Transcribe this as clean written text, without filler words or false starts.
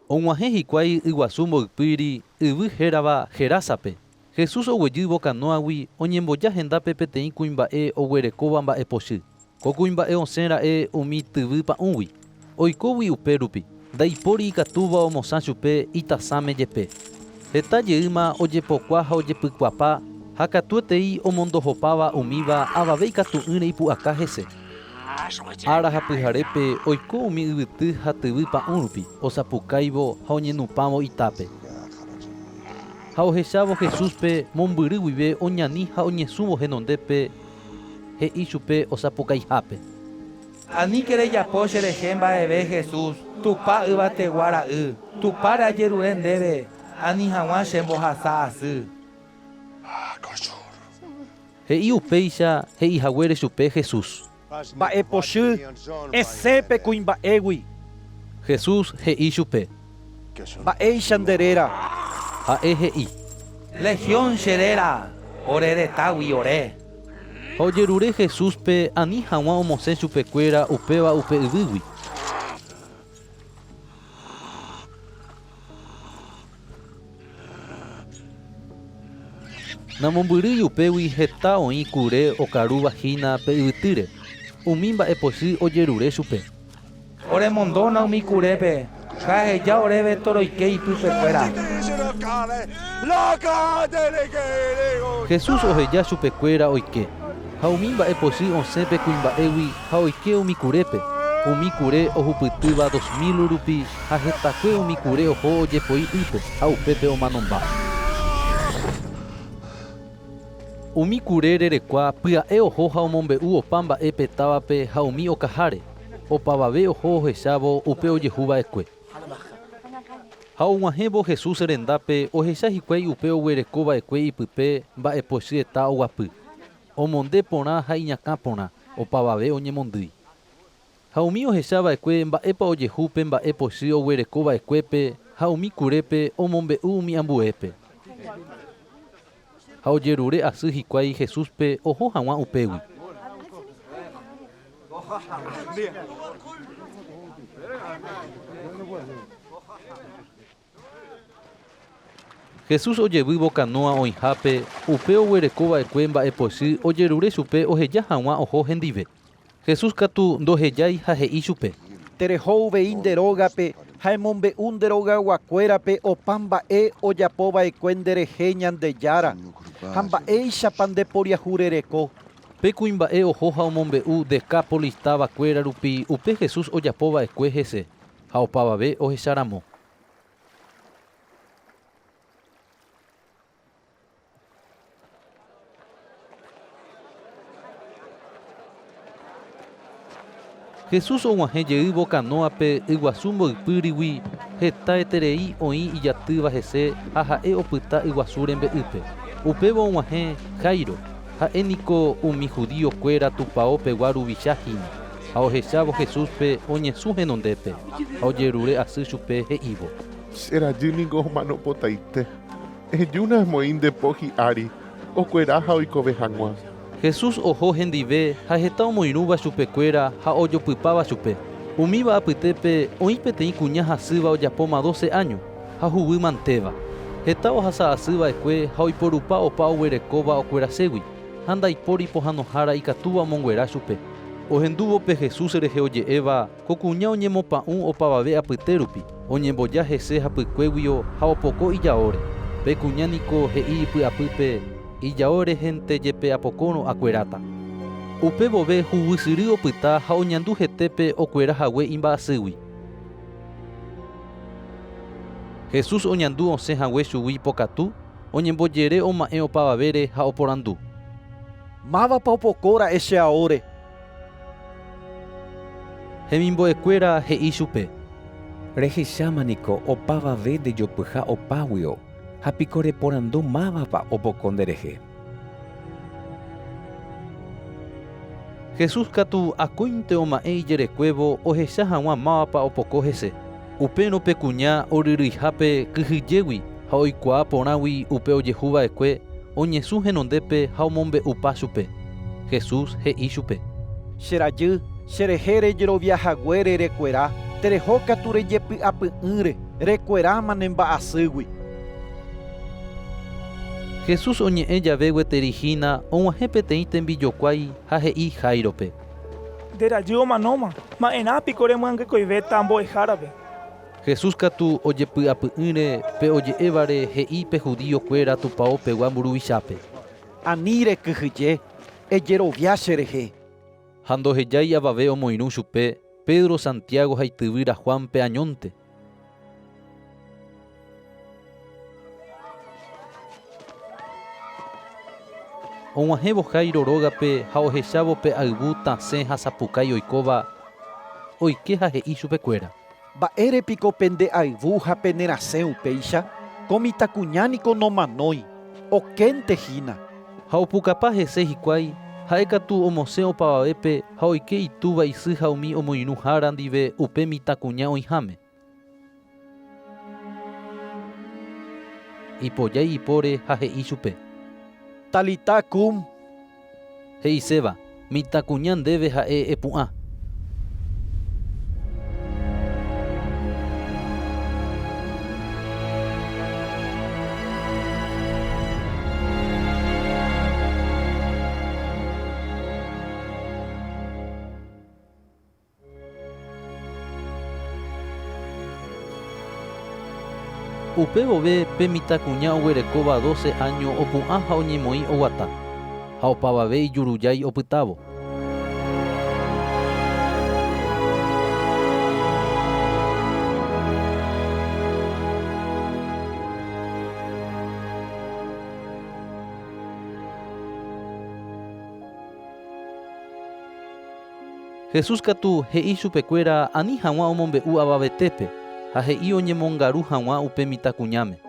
Og̃uahẽ hikuái yguasu mbo'ipýri yvy hérava Gerásape. Jesús oguejývo canoagui oñemboja hendápe peteĩ kuimba'e oguerekóva mba'epochy. Ko kuimba'e osẽra'e umi tyvy pa'ũgui. Oikógui upérupi. Ndaipóri ikatúva omosã chupe itasáme jepe. Heta jeýma ojepokua ha ojepykuapa ha katuetei omondohopáva umíva avave ikatu'ỹre ipu'aka hese. Ára ha pyharépe oiko umi yvyty ha tyvy pa'ũrupi osapukáivo ha oñenupãvo itápe. Ha ohechávo Jesúspe mombyry guive oñani ha oñesũvo henondépe he'i chupe osapukaihápe. Aníke rejapo cherehe mba'eve Jesús, tupa yvategua ra'y, tupáre ajerure ndéve, ani hag̃ua chembohasa asy. He'i upéicha he'ihaguére chupe Jesús. Mba'epochy, esẽpe kuimba'égui. Jesús he'i chupe. Mba'éicha nderéra. Ha'e he'i. Legión cheréra, oreretágui ore. Ha ojerure Jesúspe ani hag̃ua omosẽ chupekuéra upéva upe yvýgui. Namombyry upégui heta oĩ kure okaru vahína pe yvytýre. Umi mba'epochy ojerure chupe. Oremondóna umi kurépe, kaheja oréve toroike ipypekuéra. Jesús oheja chupekuéra oike. Ha umi mba'epochy osẽpe kuimba'égui ha oike umi kurépe. Umi kure ohupytýva 2000 rupi ha hetakue umi kure oho ojepoi ýpe ha upépe omanomba. Umi kure rerekua pya'e oho ha omombe'u opa mba'e távape ha umi okaháre. Opavave oho ohechávo upe ojehuva'ekue. Ha og̃uahẽvo Jesús rendápe ohecha hikuái upe oguerekova'ekue ipype mba'epochy eta oguapy. Omonde porã ha iñakã porã, opavave oñemondýi. Ha umi ohechava'ekue mba'épa ojehu pe mba'epochy oguerekova'ekuépe ha umi kurépe omombe'u umi ambuépe. Ha ojerure asy hikuái Jesúspe oho hag̃ua upégui. Jesús ojevývo canoa oĩhápe upe oguerekova'ekue mba'epochy ojerure chupe oheja hag̃ua oho hendive. Jesús katu ndohejái ha he'i chupe. Tereho uvei nde rógape ha emombe'u nde rógaguakuérape opa mba'e ojapova'ekue nderehe Ñandejára ha mba'éichapa ndeporiahurereko. Pe kuimba'e oho ha omombe'u Decápolis távakuéra rupi upe Jesús ojapova'ekue hese ha opavave ohecharamo. Jesús og̃uahẽ jeývo canoape yguasu mbo'ipyrigui hetaiterei oĩ ijatýva hese ha ha'e opyta yguasu rembe'ýpe. Upéva og̃uahẽ Jairo, ha'éniko umi judíokuéra tupaopegua ruvicháhína. Ha ohechávo Jesúspe oñesũ henondépe ha ojerure asy chupe he'ívo. Cherajýniko omanopotãite. Ejúna emoĩ ndepo hi'ári, okuera ha oikove hag̃ua. Jesús oho hendive ha heta omoirũva chupekuéra ha ojopypáva chupe. Umíva apytépe oĩ peteĩ kuña hasýva ojapóma 12 años ha huguy mantéva. Heta ohasa asýva'ekue ha oiporupa opa oguerekóva okueraségui ha ndaipóri pohãnohára ikatúva omonguera chupe. Ohendúvope Jesús rehe oje'éva ko kuña oñemopa'ũ opavave apyté rupi oñemboja hese hapykuéguio ha opoko ijaóre. Pe kuña niko he'i ipy'apýpe ijaóre hente jepe apokórõ akueráta. Upe vove huguisyry opyta ha oñandu hetépe okuerahague imba'asýgui. Jesús oñandu osẽhague chugui pokatu, oñembojere oma'ẽ opavavére ha oporandu. Mávapa opokóra'e che aóre. Hemimbo'ekuéra he'i chupe. Rehechámaniko opavave ndejopyha opáguio ha piko reporandu mávapa opoko nderehe. Jesús katu akóinte oma'ẽ ijerekuévo ohecha hag̃ua mávapa opoko hese. Upérõpe kuña oryrýihápe kyhyjégui ha oikuaa porãgui upe ojehuva'ekue oñesũ henondépe ha omombe'upa chupe. Jesús he'i chupe. Cherajy, cherehe rejeroviahague rerekuera, tereho katu rejepy'apy'ỹre. Rekuerámane mba'asýgui. Jesús oñe'ẽ jave gueterihína og̃uahẽ peteĩ tembijokuái ha he'i Jairope: Nderajy omanóma, ma'erãpiko remyangekõivéta mbo'ehárape. Jesús katu ojepy'apy'ỹre pe oje'évare he'i pe judíokuéra tupãopegua mburuvichápe. Ani rekyhyje, ejerovia cherehe. Ha ndohejái avave omoirũ chupe Pedro, Santiago ha ityvýra Juanpe añónte. Og̃uahẽvo Jairo rógape ha ohechávo pe ayvu tasẽ ha sapukái oikóva oike ha he'i chupekuéra: Mba'érepiko pende ayvu ha penerasẽ upéicha, ko mitãkuñániko nomanói, okéntehína. Ha opukapa hese hikuái ha'e katu omosẽ opavavépe ha oike itúva isy ha umi omoirũhára ndive upe mitãkuña oĩháme. Ipojái ipóre ha he'i chupe: Talita kum. he'iséva, mitãkuña ndéve ha'e epu'ã. Upe vove pe mitãkuña oguerekóva 12 años opu'ã ha oñemoĩ oguata, ha opavave ijurujái opytávo. Jesús katu he'i chupekuéra ani hag̃ua omombe'u avavetépe ha he'i oñemongaru hag̃ua upe mitãkuñáme.